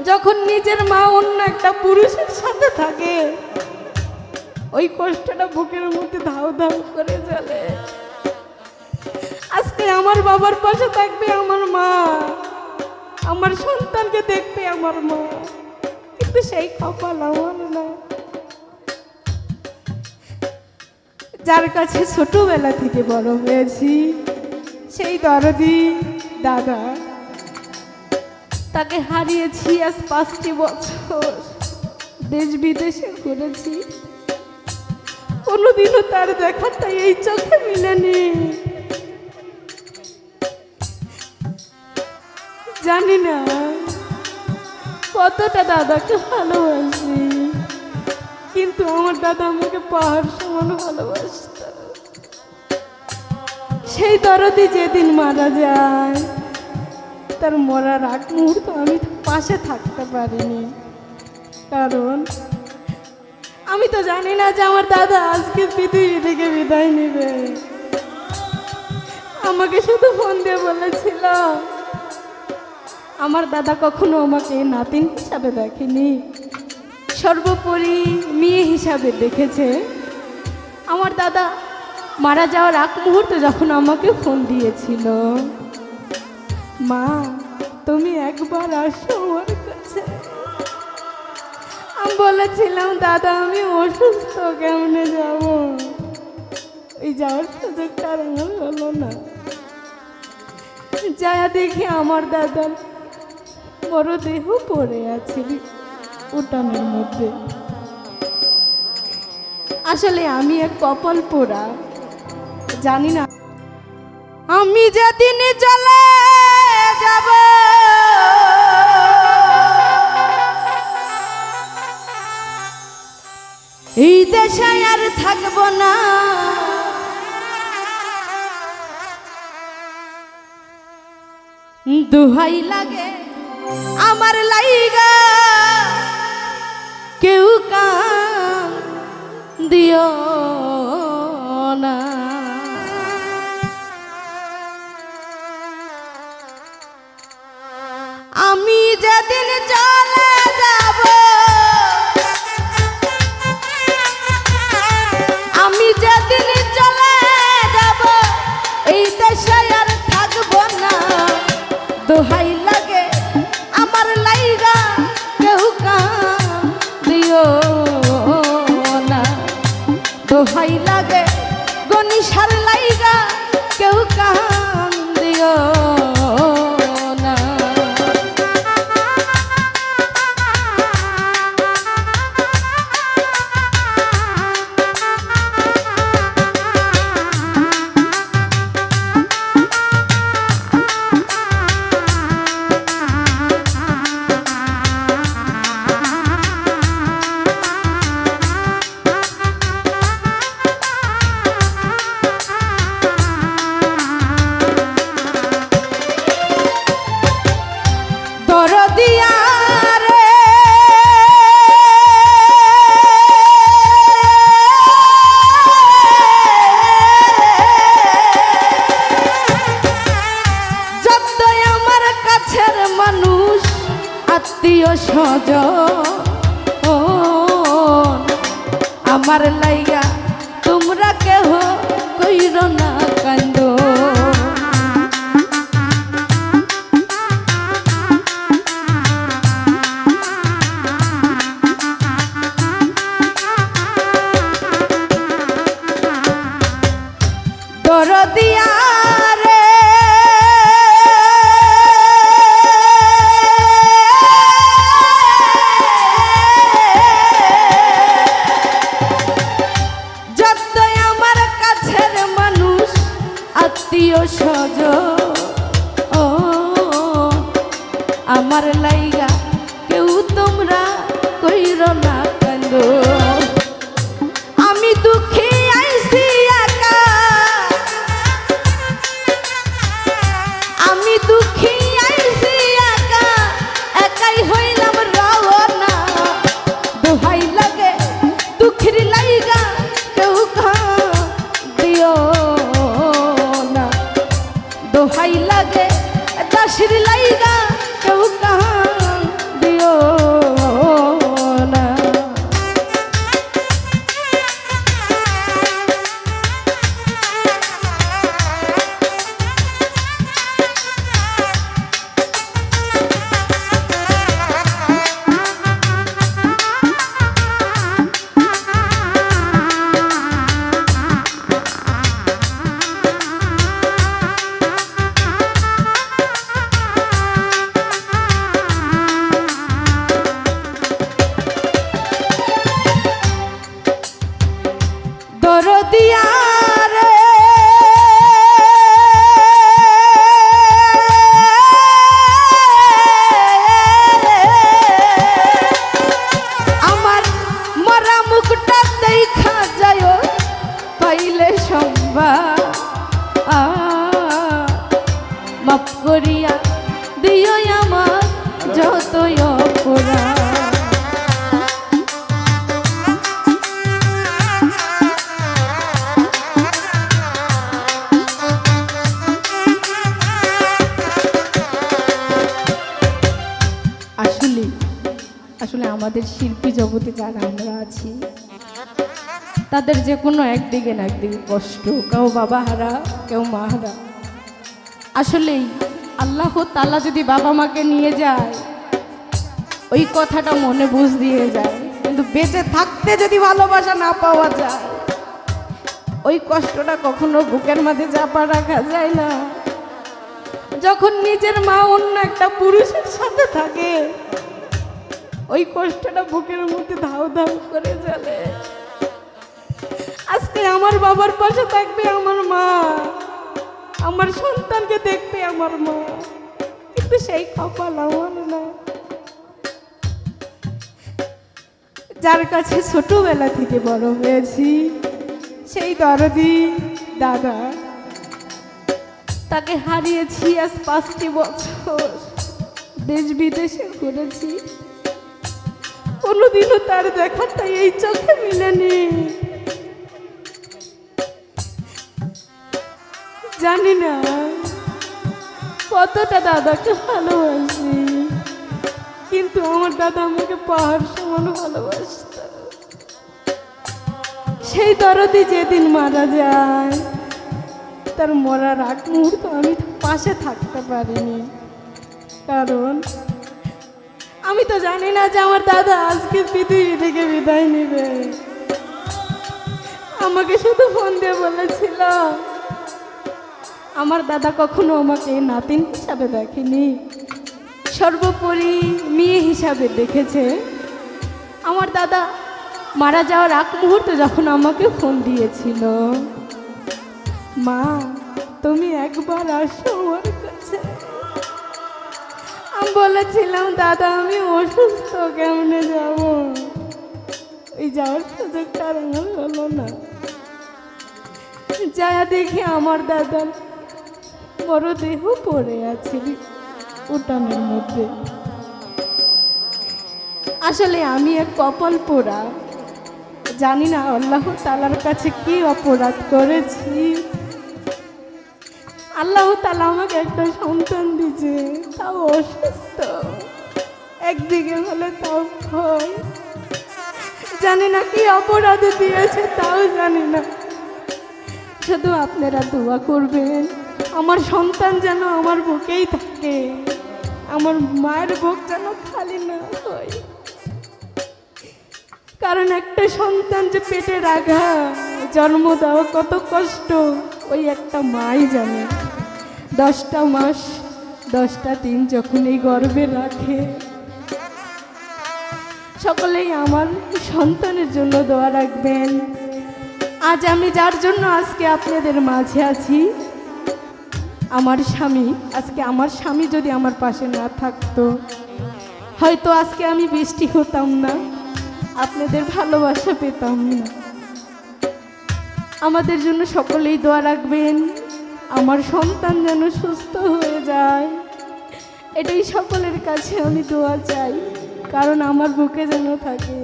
যখন নিজের মা অন্য একটা পুরুষের সাথে থাকে ওই কষ্টটা বুকের মধ্যে ধাউ ধাউ করে চলে। আজকে আমার বাবার পাশে থাকবে আমার মা, আমার সন্তানকে দেখবে আমার মা, কিন্তু সেই কপাল আমার না। যার কাছে ছোটবেলা থেকে বড় হয়েছি সেই দরদি দাদা, তাকে হারিয়েছি আজ 5টি বছর। দেশ বিদেশে ঘুরেছি, কোনোদিনও তার দেখাটা এই চোখে মিলেনি। জানি না কতটা দাদাকে ভালোবাসি, কিন্তু আমার দাদা আমাকে পাহাড় সমান ভালোবাসত। সেই দরদি যেদিন মারা যায় তার মরার আগ মুহূর্ত আমি পাশে থাকতে পারিনি, কারণ আমি তো জানি না যে আমার দাদা আজকে পৃথিবী থেকে বিদায় নেবে। আমাকে শুধু ফোন দিয়ে বলেছিল আমার দাদা কখনো আমাকে নাতিন হিসাবে দেখেনি, সর্বোপরি মেয়ে হিসাবে দেখেছে। আমার দাদা মারা যাওয়ার আগ মুহূর্তে যখন আমাকে ফোন দিয়েছিল, মা তুমি একবার আসো আমার কাছে, আমি বলেছিলাম দাদা আমি অসুস্থ, কেমনে যাব? ওই যাওয়ার সুযোগটা আর আমার হলো না। যা দেখি আমার দাদার মরদেহ পড়ে আছে উঠানের মধ্যে। আসলে আমি এক কপাল পোড়া, জানি না আমি যেদিন চলে যাব এই দেশে আর থাকব না। দোহাই লাগে আমার লাইগা কেউ কান দিও না। আমি যেদিন চলে যাব, আমি যেদিন চলে যাব এই দেশে আর থাকব না। দোহাই লাগে আমার লাইগা কেউ কান দিও না। দোহাই লাগে গনিশার লাইগা কেউ কান দিও না। আত্মীয় স্বজন আমার লাইগা তোমরা কেহ কইর না কান্দ। দরদিয়া আত্মীয় স্বজন আমার লাইগা কেউ তোমরা কইর না কান্দ। আমি দুঃখী আইছি একা, আমি দুঃখী আইছি একা, একাই হইলাম রওনা। দোহাই লাগে দুঃখীর লাইগা কেউ দিও না। দোহাই লাগে দাসির লাইগা কেউ দিও আসলে আমাদের শিল্পী জগতে যারা আমরা আছি তাদের যে কোনো একদিকে না একদিকে কষ্ট, কেউ বাবা হারা, কেউ মা হারা। আসলেই আল্লাহ তাআলা যদি বাবা মাকে নিয়ে যায় ওই কথাটা মনে বুঝ দিয়ে যায়, কিন্তু বেঁচে থাকতে যদি ভালোবাসা না পাওয়া যায় ওই কষ্টটা কখনো বুকের মাঝে চাপা রাখা যায় না। যখন নিজের মা অন্য একটা পুরুষের সাথে থাকে ওই কষ্টটা বুকের মধ্যে ধাউ ধাউ করে চলে। আজকে আমার বাবার পাশে থাকবে আমার মা, আমার সন্তানকে দেখবে আমার মা, কিন্তু সেই কপাল আমার না। যার কাছে ছোটবেলা থেকে বড় হয়েছি সেই দরদি দাদা, তাকে হারিয়েছি আজ 5টি বছর। দেশ বিদেশে ঘুরেছি, কোনোদিনও তার দেখাটা এই চোখে মিলেনি। জানি না কতটা দাদাকে ভালোবাসি, কিন্তু আমার দাদা আমাকে পাহাড় সমান ভালোবাসত। সেই দরদি যেদিন মারা যায় তার মরার আগ মুহূর্ত আমি পাশে থাকতে পারিনি, কারণ আমি তো জানি না যে আমার দাদা আজকে পৃথিবী থেকে বিদায় নেবে। আমাকে শুধু ফোন দিয়ে বলেছিল আমার দাদা কখনো আমাকে নাতিন হিসাবে দেখেনি, সর্বোপরি মেয়ে হিসাবে দেখেছে। আমার দাদা মারা যাওয়ার আগ মুহূর্তে যখন আমাকে ফোন দিয়েছিল, মা তুমি একবার আসো আমার কাছে। আমি বলেছিলাম দাদা আমি অসুস্থ, কেমনে যাব? ওই যাওয়ার সুযোগটা আর আমার হলো না। যা দেখি আমার দাদার মরদেহ পড়ে আছে উঠানের মধ্যে। আসলে আমি এক কপাল পোড়া, জানি না আল্লাহ তাআলার কাছে কি অপরাধ করেছি। আল্লাহ তাআলা আমাকে একটা সন্তান দিয়েছে, তাও অসুস্থ, একদিকে হলে তাও ভয়। জানি না কি অপরাধে দিয়েছে, তাও জানি না। শুধু আপনারা দোয়া করবেন আমার সন্তান যেন আমার বুকেই থাকে, আমার মায়ের বুক যেন খালি না হয়। কারণ একটা সন্তান যে পেটে রাখা, জন্ম দেওয়া কত কষ্ট ওই একটা মাই জানে। 10টা মাস 10টা দিন যখন এই গর্ভে রাখে, সকলেই আমার সন্তানের জন্য দোয়া রাখবেন। আজ আমি যার জন্য আজকে আপনাদের মাঝে আছি, আমার স্বামী, আজকে আমার স্বামী যদি আমার পাশে না থাকতো হয়তো আজকে আমি বৃষ্টি হতাম না, আপনাদের ভালোবাসা পেতাম না। আমাদের জন্য সকলেই দোয়া রাখবেন, আমার সন্তান যেন সুস্থ হয়ে যায়, এটাই সকলের কাছে আমি দোয়া চাই। কারণ আমার বুকে যেন থাকে।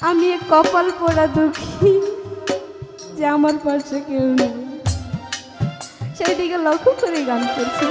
আমি এক কপাল পোড়া দুঃখী যে আমার পাশে কেউ নেই, সেই দিকে লক্ষ্য করে গান করছি।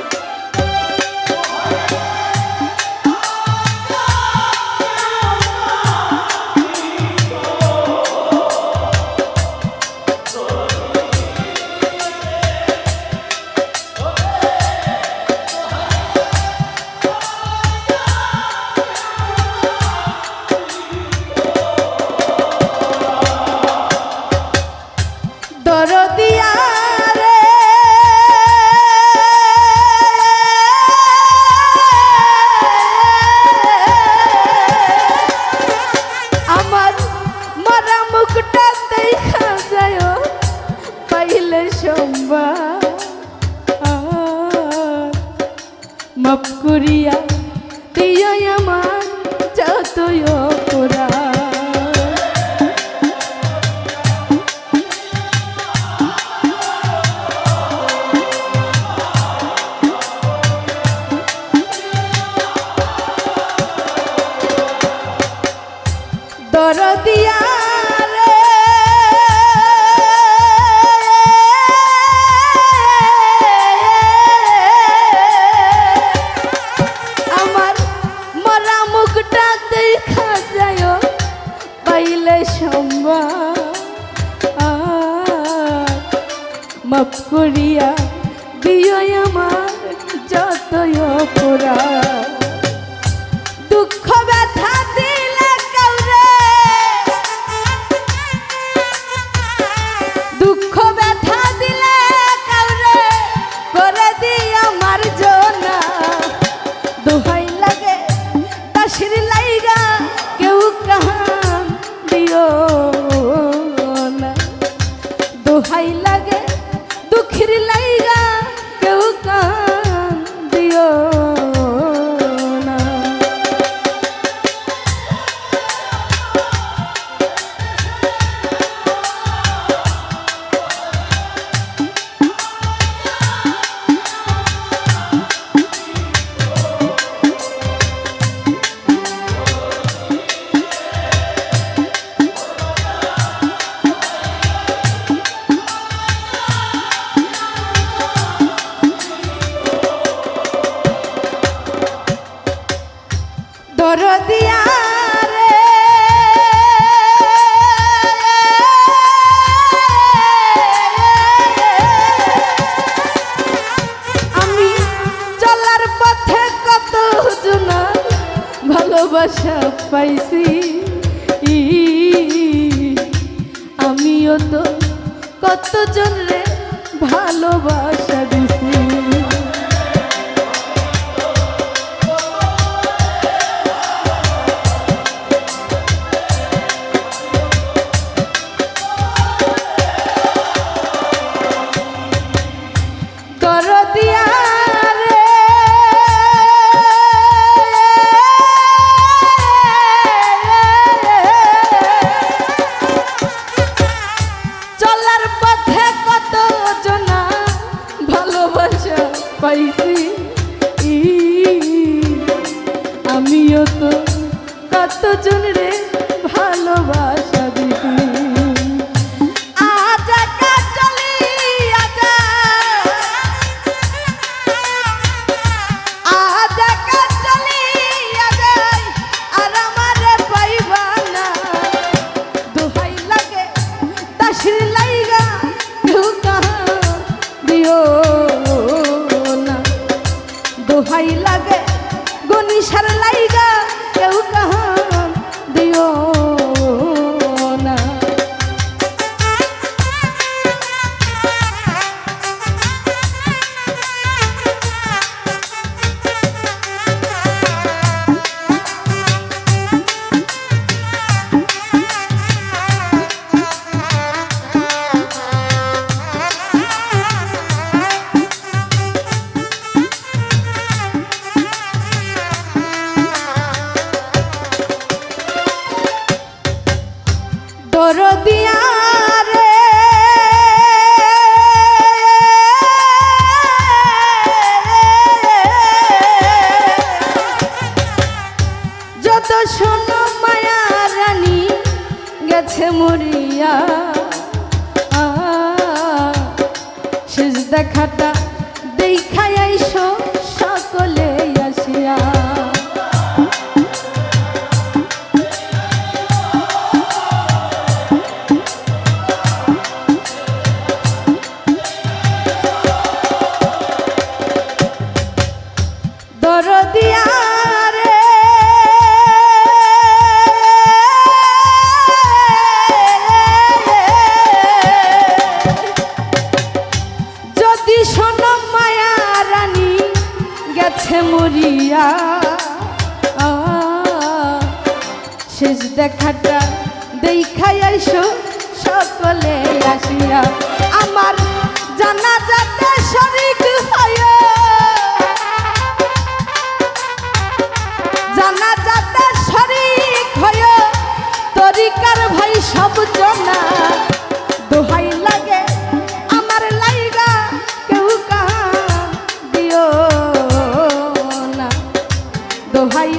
মাফ করিয়া দিয়া আমার যতই অপরাধ। দরদিয়া মরা করিয়া দিও আমার যতই অপরাধ। দুঃখ ব্যথা দিলে কাউরে, দুঃখ ব্যথা দিলে কাউরে করে দিও আমার জনা। দোহাই লাগে দাসির লাইগা কেউ কাহান দিও না। দোহাই লাগে দুঃখের লাইগা কেউ কান দিও না। দরদিয়া রে আমি চলার পথে কত জনা ভালোবাসা পাইছি, আমিও তো কত জনরে ভালোবাসা দিছি। দরদিয়া রে চলার পথে কত জনা ভালোবাসা পাইছি, আমিও তো কত জনরে ভালোবাসা দিছি। দোহাই লাগে গনিশার লাইগা কেউ কাহান দিও না। দরদিয়া রে যত শোনো মায়া রানী গেছে মরিয়া, শেষ দেখাটা দেখাই আইসো সকলে আসিয়া। দরদিয়া রে যদি শোনো মায়া রানী গেছে মরিয়া, শেষ দেখাটা দেখাই আইসো সকলে আসিয়া। আমার জানা যাতে শরীক হয়, জানা যাতে শরীক হয় তরিকার ভাই সব জনা। দোহাই লাগে আমার লাইগা কেউ কাহান দিও না। দোহাই